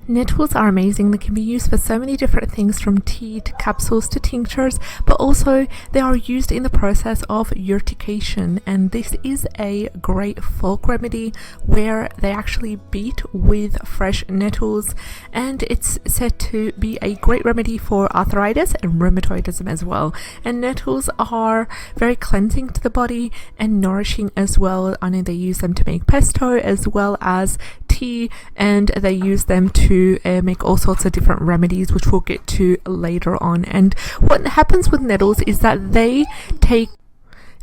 Nettles are amazing. They can be used for so many different things, from tea to capsules to tinctures, but also they are used in the process of urtication, and this is a great folk remedy where they actually beat with fresh nettles, and it's said to be a great remedy for arthritis and rheumatism as well. And nettles are very cleansing to the body and nourishing as well. I know they use them to make pesto as well as tea, and they use them to make all sorts of different remedies, which we'll get to later on. And what happens with nettles is that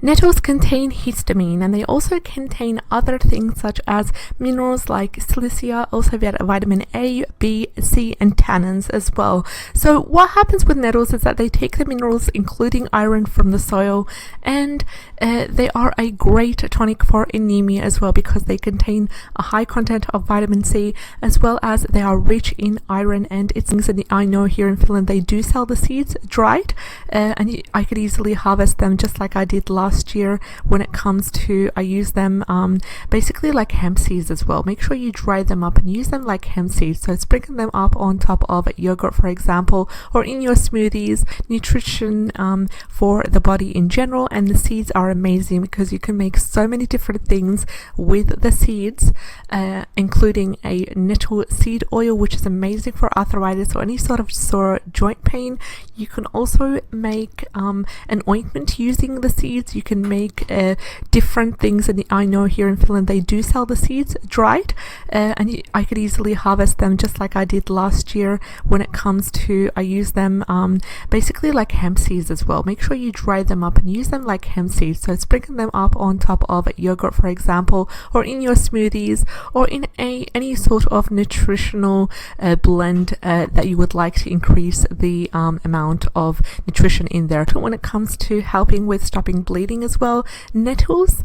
nettles contain histamine, and they also contain other things such as minerals like silicia, also vitamin A, B, C, and tannins as well. So what happens with nettles is that they take the minerals, including iron, from the soil, and they are a great tonic for anemia as well, because they contain a high content of vitamin C, as well as they are rich in iron. And it's things that I know here in Finland they do sell the seeds dried, and I could easily harvest them just like I did last year. When it comes to, I use them basically like hemp seeds as well. Make sure you dry them up and use them like hemp seeds, so sprinkle them up on top of yogurt, for example, or in your smoothies. Nutrition for the body in general, and the seeds are amazing because you can make so many different things with the seeds, including a nettle seed oil, which is amazing for arthritis or any sort of sore joint pain. You can also make an ointment using the seeds. You can make different things, and I know here in Finland they do sell the seeds dried, and I could easily harvest them just like I did last year. When it comes to, I use them basically like hemp seeds as well. Make sure you dry them up and use them like hemp seeds, so sprinkle them up on top of yogurt, for example, or in your smoothies, or in any sort of nutritional blend that you would like to increase the amount of nutrition in there. When it comes to helping with stopping bleeding as well, nettles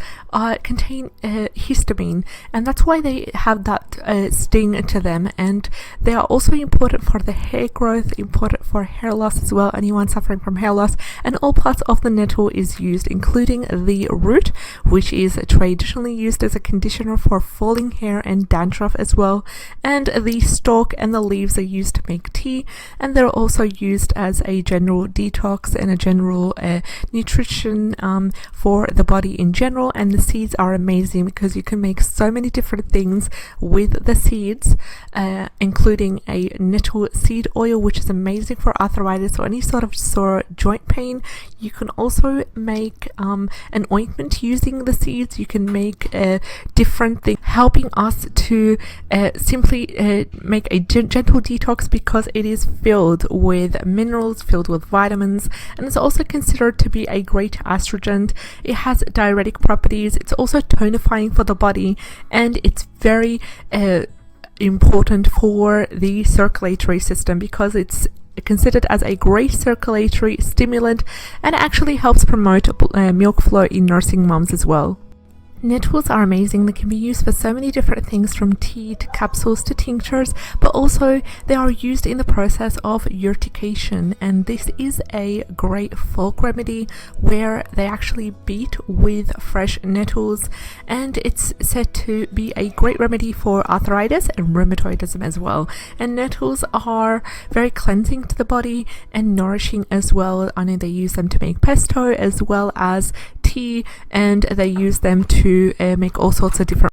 contain histamine, and that's why they have that sting to them, and they are also important for the hair growth, important for hair loss as well, anyone suffering from hair loss. And all parts of the nettle is used, including the root, which is traditionally used as a conditioner for falling hair and dandruff as well, and the stalk and the leaves are used to make tea, and they're also used as a general detox and a general nutrition for the body in general. And the seeds are amazing because you can make so many different things with the seeds, including a nettle seed oil, which is amazing for arthritis or any sort of sore joint pain. You can also make an ointment using the seeds. You can make different things, helping us to simply make a gentle detox, because it is filled with minerals, filled with vitamins, and it's also considered to be a great astringent. It has diuretic properties. It's also tonifying for the body, and it's very important for the circulatory system because it's considered as a great circulatory stimulant, and actually helps promote milk flow in nursing moms as well. Nettles are amazing. They can be used for so many different things, from tea to capsules to tinctures, but also they are used in the process of urtication, and this is a great folk remedy where they actually beat with fresh nettles, and it's said to be a great remedy for arthritis and rheumatism as well. And nettles are very cleansing to the body and nourishing as well. I know they use them to make pesto as well as tea, and they use them to make all sorts of different